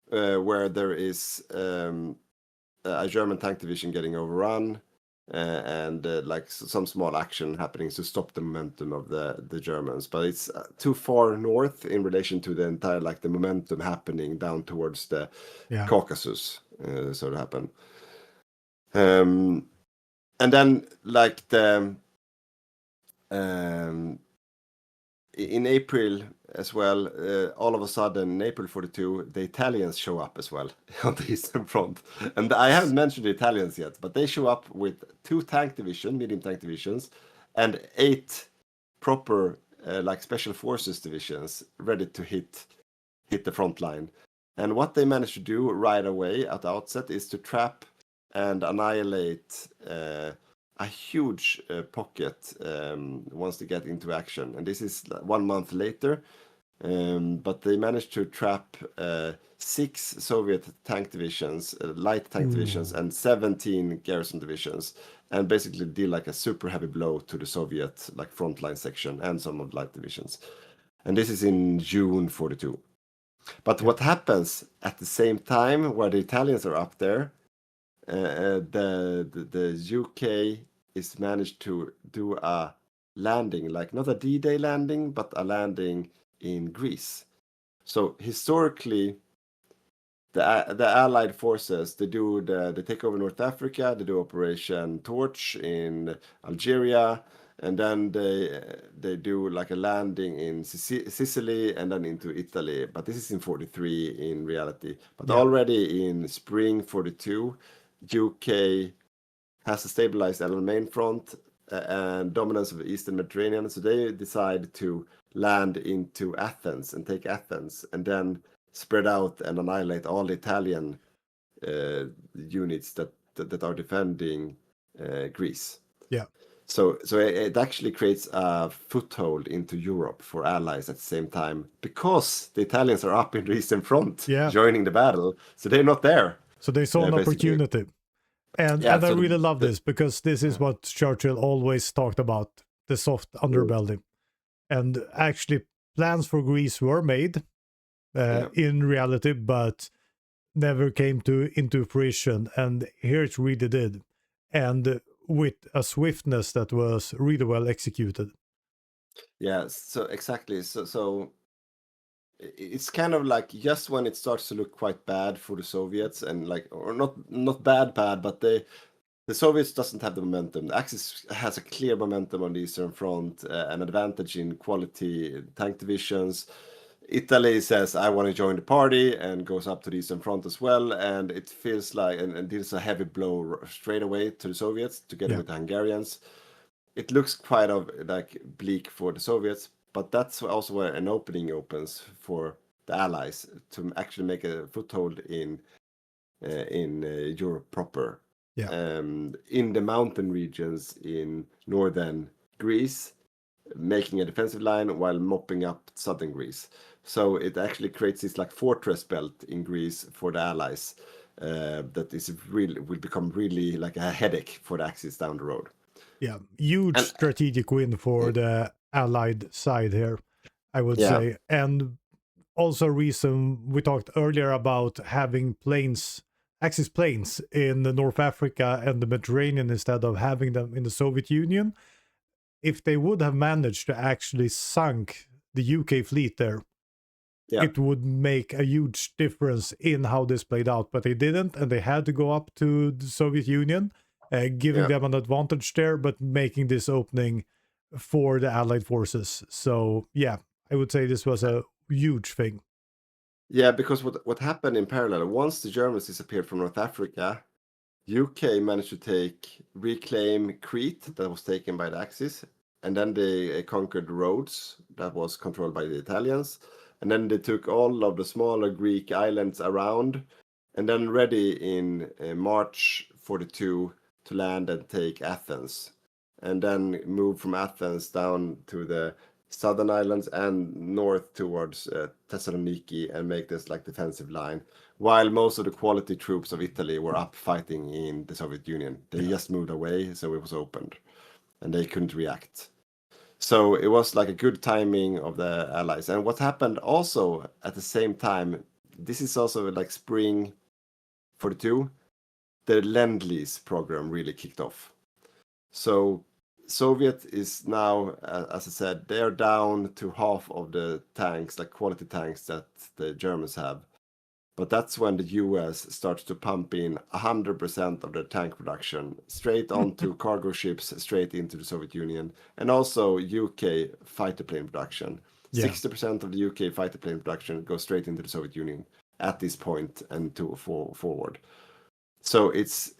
Speaker 2: where there is a German tank division getting overrun, and like some small action happening to stop the momentum of the Germans. But it's too far north in relation to the entire like the momentum happening down towards the Caucasus, so to happen. And then like the in April as well, all of a sudden in April 42, the Italians show up as well on the Eastern Front. And I haven't mentioned the Italians yet, but they show up with 2 tank divisions, medium tank divisions, and 8 proper like special forces divisions ready to hit the front line. And what they managed to do right away at the outset is to trap and annihilate a huge pocket once they get into action. And this is 1 month later, but they managed to trap 6 Soviet tank divisions, light tank divisions, and 17 garrison divisions, and basically deal like a super heavy blow to the Soviet like frontline section and some of the light divisions. And this is in June 42. But what happens at the same time where the Italians are up there, the UK is managed to do a landing, like not a D-Day landing, but a landing in Greece. So historically, the Allied forces, they take over North Africa, they do Operation Torch in Algeria, and then they do like a landing in Sicily and then into Italy. But this is in 43 in reality. But already in spring 42, UK has a stabilized main front, and dominance of the Eastern Mediterranean. So they decide to land into Athens and take Athens, and then spread out and annihilate all the Italian units that are defending Greece.
Speaker 1: Yeah.
Speaker 2: So it actually creates a foothold into Europe for allies at the same time, because the Italians are up in the Eastern Front joining the battle, so they're not there.
Speaker 1: So they saw an opportunity. And I really love this, because this is what Churchill always talked about, the soft underbelly. And actually plans for Greece were made in reality, but never came into fruition. And here it really did. And with a swiftness that was really well executed.
Speaker 2: Yeah, so exactly. So it's kind of like just when it starts to look quite bad for the Soviets, and like, or not bad, but the Soviets doesn't have the momentum. The Axis has a clear momentum on the Eastern Front, an advantage in quality tank divisions. Italy says, I want to join the party, and goes up to the Eastern Front as well. And it feels like, and this is a heavy blow straight away to the Soviets, together with the Hungarians. It looks quite like bleak for the Soviets, but that's also where an opening opens for the Allies to actually make a foothold in Europe proper. In the mountain regions in northern Greece, making a defensive line while mopping up southern Greece. So it actually creates this like fortress belt in Greece for the Allies that will become really like a headache for the Axis down the road.
Speaker 1: Yeah, huge strategic win for the Allied side here, I would say. And also a reason we talked earlier about having Axis planes in North Africa and the Mediterranean instead of having them in the Soviet Union. If they would have managed to actually sunk the UK fleet there, it would make a huge difference in how this played out. But they didn't, and they had to go up to the Soviet Union, giving them an advantage there, but making this opening for the Allied forces. So, yeah, I would say this was a huge thing.
Speaker 2: Yeah, because what happened in parallel, once the Germans disappeared from North Africa, UK managed to reclaim Crete, that was taken by the Axis, and then they conquered Rhodes, that was controlled by the Italians, and then they took all of the smaller Greek islands around, and then ready in March 42 to land and take Athens, and then move from Athens down to the southern islands and north towards Thessaloniki, and make this like defensive line, while most of the quality troops of Italy were up fighting in the Soviet Union. They just moved away, so it was opened, and they couldn't react. So it was like a good timing of the Allies. And what happened also at the same time, this is also like spring 42, the Lend-Lease program really kicked off. So Soviet is now, as I said, they're down to half of the tanks, like quality tanks that the Germans have. But that's when the US starts to pump in 100% of their tank production straight onto cargo ships, straight into the Soviet Union, and also UK fighter plane production. 60% of the UK fighter plane production goes straight into the Soviet Union at this point and forward. So it's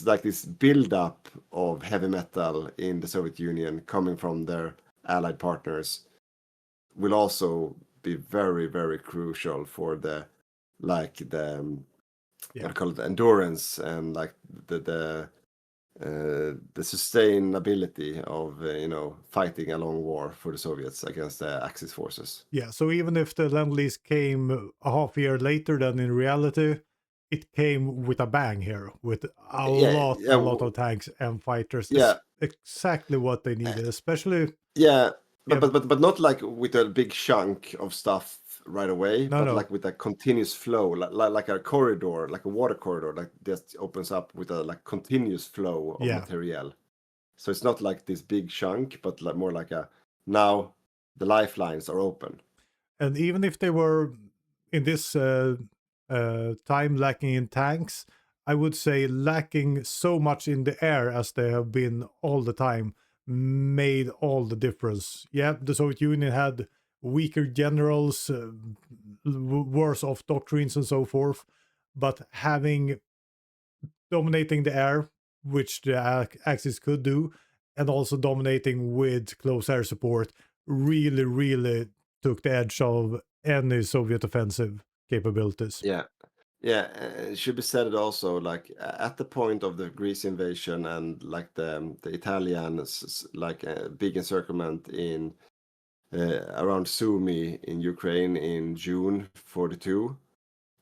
Speaker 2: like this build-up of heavy metal in the Soviet Union coming from their allied partners will also be very, very crucial for the what do you call it, endurance, and like the sustainability of fighting a long war for the Soviets against the Axis forces.
Speaker 1: Yeah, so even if the Lend-Lease came a half year later than in reality, it came with a bang here, with a lot of tanks and fighters.
Speaker 2: Yeah,
Speaker 1: exactly what they needed, especially.
Speaker 2: Yeah, but not like with a big chunk of stuff right away, like with a continuous flow, like a corridor, like a water corridor, like just opens up with a like continuous flow of material. So it's not like this big chunk, but like more like now the lifelines are open.
Speaker 1: And even if they were in this time lacking in tanks, I would say lacking so much in the air as they have been all the time made all the difference. Yeah, the Soviet Union had weaker generals, worse off doctrines and so forth, but dominating the air, which the Axis could do, and also dominating with close air support really took the edge of any Soviet offensive capabilities.
Speaker 2: Yeah. Yeah, it should be said also, like at the point of the Greece invasion and like the Italian like big encirclement in around Sumy in Ukraine in June 42.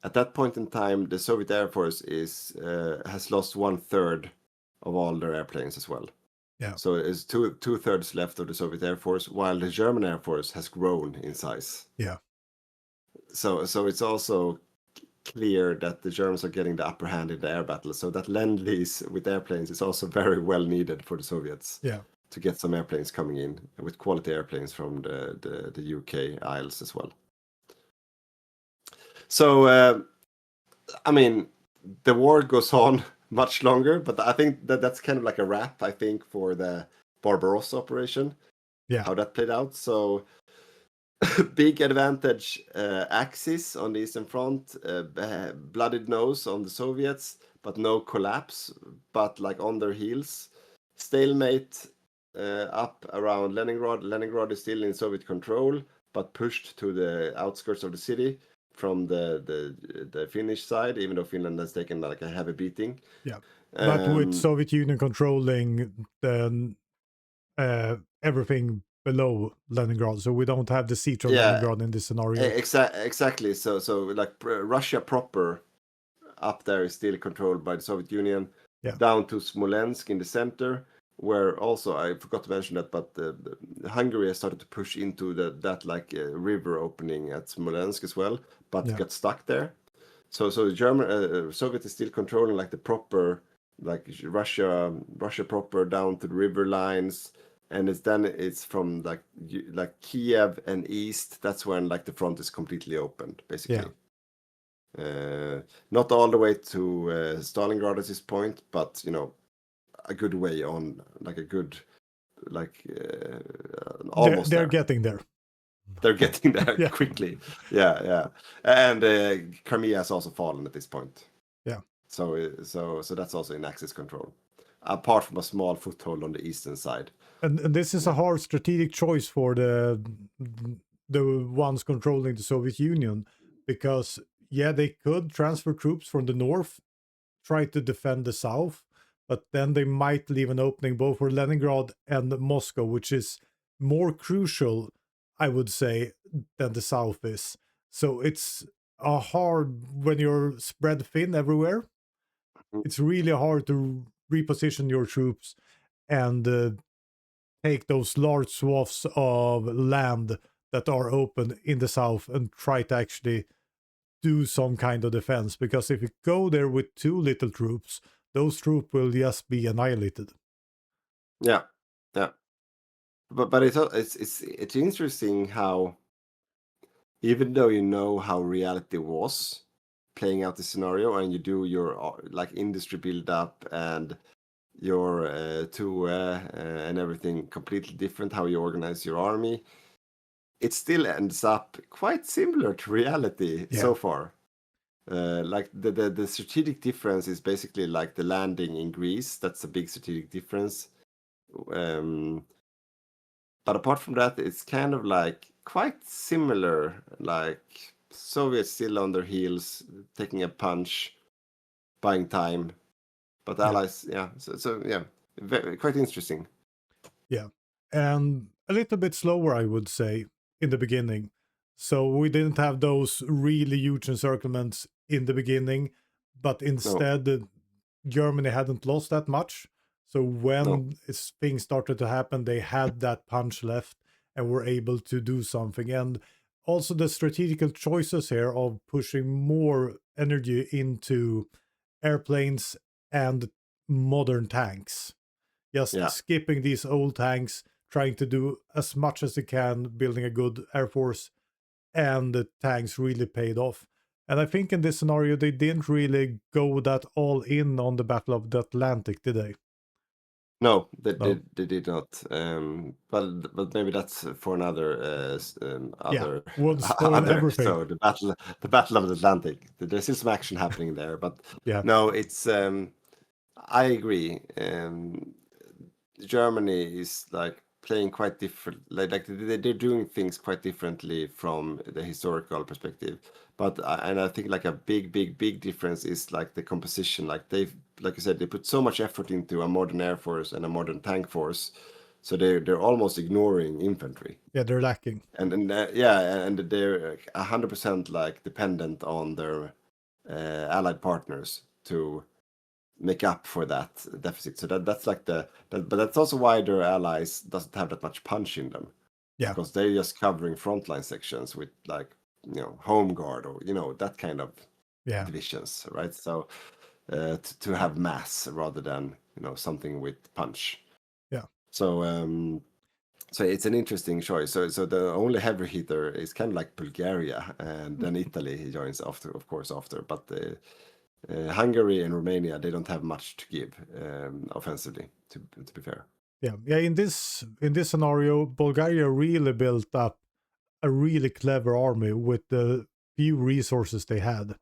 Speaker 2: At that point in time, the Soviet Air Force has lost 1/3 of all their airplanes as well.
Speaker 1: Yeah.
Speaker 2: So it's two-thirds left of the Soviet Air Force, while the German Air Force has grown in size.
Speaker 1: Yeah.
Speaker 2: So it's also clear that the Germans are getting the upper hand in the air battle. So that lend-lease with airplanes is also very well needed for the Soviets.
Speaker 1: Yeah.
Speaker 2: To get some airplanes coming in with quality airplanes from the UK Isles as well. So, I mean, the war goes on much longer, but I think that's kind of like a wrap, I think, for the Barbarossa operation.
Speaker 1: Yeah.
Speaker 2: How that played out. So, big advantage Axis on the Eastern Front, bloodied nose on the Soviets, but no collapse, but like on their heels. Stalemate up around Leningrad. Leningrad is still in Soviet control, but pushed to the outskirts of the city from the Finnish side, even though Finland has taken like a heavy beating.
Speaker 1: Yeah, but with Soviet Union controlling then everything below Leningrad, so we don't have the siege of Leningrad in this scenario.
Speaker 2: Exactly. So like Russia proper up there is still controlled by the Soviet Union.
Speaker 1: Yeah.
Speaker 2: Down to Smolensk in the center, where also I forgot to mention that, but Hungary has started to push into that river opening at Smolensk as well, but got stuck there. So the German Soviet is still controlling like the proper, like Russia proper down to the river lines, and it's from like Kiev and east. That's when like the front is completely opened, basically. Not all the way to Stalingrad at this point, but you know, a good way on, like a good, like almost.
Speaker 1: They're getting there.
Speaker 2: They're getting there quickly. Yeah. And Crimea has also fallen at this point.
Speaker 1: Yeah.
Speaker 2: So that's also in Axis control, apart from a small foothold on the eastern side.
Speaker 1: And this is a hard strategic choice for the ones controlling the Soviet Union, because they could transfer troops from the north, try to defend the south, but then they might leave an opening both for Leningrad and Moscow, which is more crucial, I would say, than the south is. So it's hard when you're spread thin everywhere. It's really hard to reposition your troops and take those large swaths of land that are open in the south and try to actually do some kind of defense. Because if you go there with too little troops, those troops will just be annihilated.
Speaker 2: Yeah. But it's interesting how, even though you know how reality was playing out the scenario, and you do your like industry build up and your and everything completely different, how you organize your army, it still ends up quite similar to reality so far. Like the strategic difference is basically like the landing in Greece. That's a big strategic difference. But apart from that, it's kind of like quite similar. Like Soviets still on their heels, taking a punch, buying time. But Allies, quite interesting.
Speaker 1: Yeah, and a little bit slower, I would say, in the beginning. So we didn't have those really huge encirclements in the beginning, but instead Germany hadn't lost that much. So when things started to happen, they had that punch left and were able to do something. And also the strategical choices here of pushing more energy into airplanes and modern tanks. Just skipping these old tanks, trying to do as much as they can, building a good air force, and the tanks really paid off. And I think in this scenario, they didn't really go that all in on the Battle of the Atlantic, did they?
Speaker 2: No, they did not. But maybe that's for another
Speaker 1: we'll spoil everything.
Speaker 2: So the Battle of the Atlantic. There's still some action happening there, but no, it's. I agree. Germany is like playing quite different, like they're doing things quite differently from the historical perspective. But and I think like a big difference is like the composition. Like like you said, they put so much effort into a modern air force and a modern tank force, so they're almost ignoring infantry.
Speaker 1: Yeah, they're lacking.
Speaker 2: And yeah, and they're 100% like dependent on their allied partners to make up for that deficit. So that's like but that's also why their allies doesn't have that much punch in them.
Speaker 1: Yeah.
Speaker 2: Because they're just covering frontline sections with like home guard or that kind of divisions, right? So to have mass rather than something with punch.
Speaker 1: Yeah.
Speaker 2: So it's an interesting choice. So the only heavy hitter is kind of like Bulgaria, and then Italy he joins after, of course, after. But Hungary and Romania, they don't have much to give offensively, to be fair.
Speaker 1: Yeah. In this scenario, Bulgaria really built up a really clever army with the few resources they had.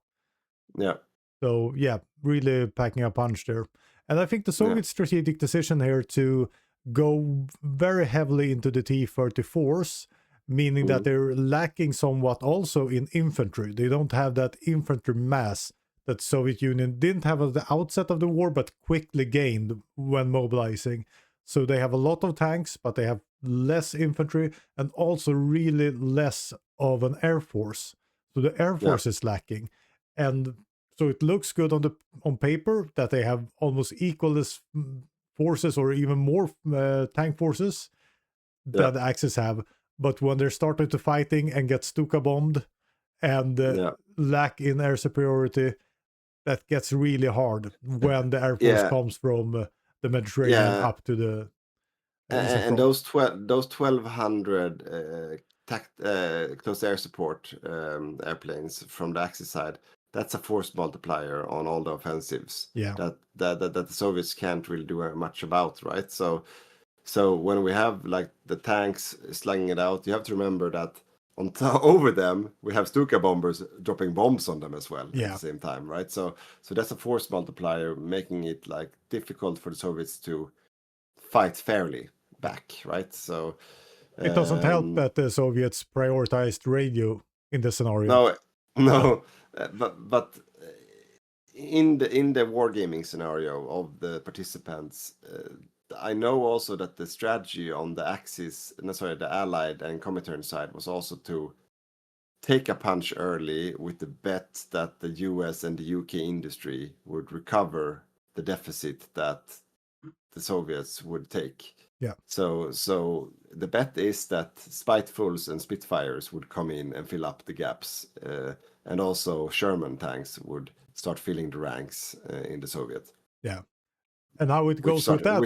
Speaker 2: Yeah.
Speaker 1: So yeah, really packing a punch there. And I think the Soviet strategic decision here to go very heavily into the T34s, meaning that they're lacking somewhat also in infantry. They don't have that infantry mass that Soviet Union didn't have at the outset of the war, but quickly gained when mobilizing. So they have a lot of tanks, but they have less infantry and also really less of an air force. So the air force is lacking. And so it looks good on paper that they have almost equal as forces or even more tank forces that the Axis have. But when they're starting to fighting and get Stuka bombed and lack in air superiority, that gets really hard when the air force comes from the Mediterranean up to the
Speaker 2: and those 1200 close air support airplanes from the Axis side, that's a force multiplier on all the offensives that the Soviets can't really do much about, right? So when we have like the tanks slugging it out, you have to remember that over them we have Stuka bombers dropping bombs on them as well at the same time, right? So that's a force multiplier, making it like difficult for the Soviets to fight fairly back, right? So
Speaker 1: it doesn't help that the Soviets prioritized radio in this scenario.
Speaker 2: No, but in the wargaming scenario of the participants, I know also that the strategy on the Axis, the Allied and Comintern side was also to take a punch early with the bet that the US and the UK industry would recover the deficit that the Soviets would take.
Speaker 1: Yeah.
Speaker 2: So the bet is that Spitefuls and Spitfires would come in and fill up the gaps, and also Sherman tanks would start filling the ranks in the Soviet.
Speaker 1: Yeah. And how it goes with that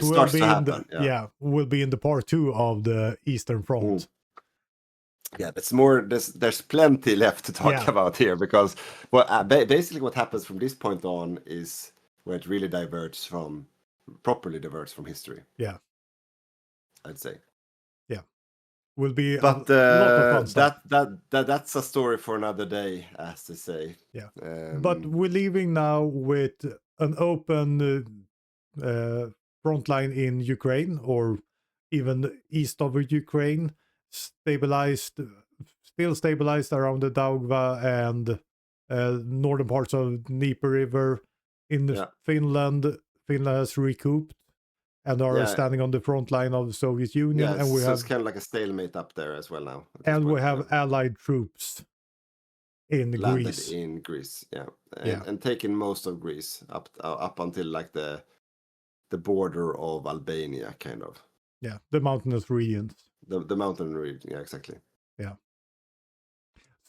Speaker 1: will be in the part 2 of the Eastern Front.
Speaker 2: Yeah, that's more. There's plenty left to talk about here, because basically what happens from this point on is where it really properly diverts from history.
Speaker 1: Yeah,
Speaker 2: I'd say.
Speaker 1: Yeah, will be
Speaker 2: but
Speaker 1: a lot of fun stuff.
Speaker 2: That's a story for another day, as they say.
Speaker 1: Yeah, but we're leaving now with an open front line in Ukraine, or even east of Ukraine, still stabilized around the Daugava and northern parts of Dnieper River. In Finland has recouped and are standing on the front line of the Soviet Union.
Speaker 2: Yeah,
Speaker 1: and we
Speaker 2: so
Speaker 1: have
Speaker 2: it's kind of like a stalemate up there as well now.
Speaker 1: And we have Allied troops in Greece.
Speaker 2: In Greece, and taking most of Greece up until like the border of Albania, kind of.
Speaker 1: Yeah, the mountainous regions.
Speaker 2: The mountain region, yeah, exactly.
Speaker 1: Yeah.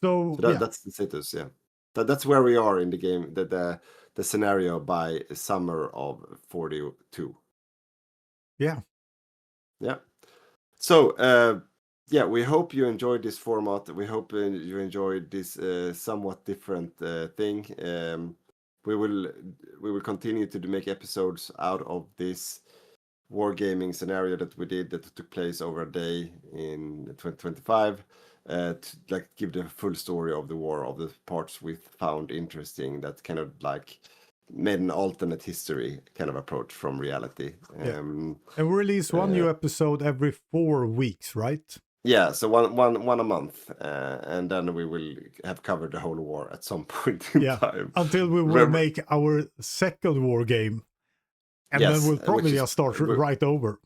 Speaker 2: That's the status, yeah. That's where we are in the game. The scenario by summer of 42.
Speaker 1: Yeah.
Speaker 2: Yeah. So we hope you enjoyed this format. We hope you enjoyed this somewhat different thing. We will continue to make episodes out of this wargaming scenario that we did, that took place over a day in 2025, to give the full story of the war, of the parts we found interesting, that kind of made an alternate history kind of approach from reality.
Speaker 1: And we release one new episode every 4 weeks, right?
Speaker 2: Yeah, so one a month, and then we will have covered the whole war at some point in time.
Speaker 1: Until we will make our second war game, and then we'll probably just start right over.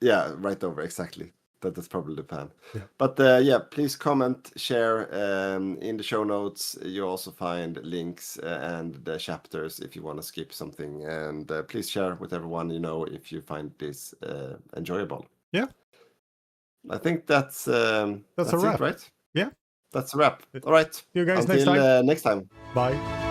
Speaker 2: Yeah, right over, exactly. That's probably the plan.
Speaker 1: Yeah.
Speaker 2: But please comment, share. In the show notes, you also find links and the chapters if you want to skip something. And please share with everyone you know if you find this enjoyable.
Speaker 1: Yeah.
Speaker 2: I think that's a wrap,
Speaker 1: right? Yeah.
Speaker 2: That's a wrap. All right.
Speaker 1: See you guys
Speaker 2: Until
Speaker 1: next time.
Speaker 2: Next time.
Speaker 1: Bye.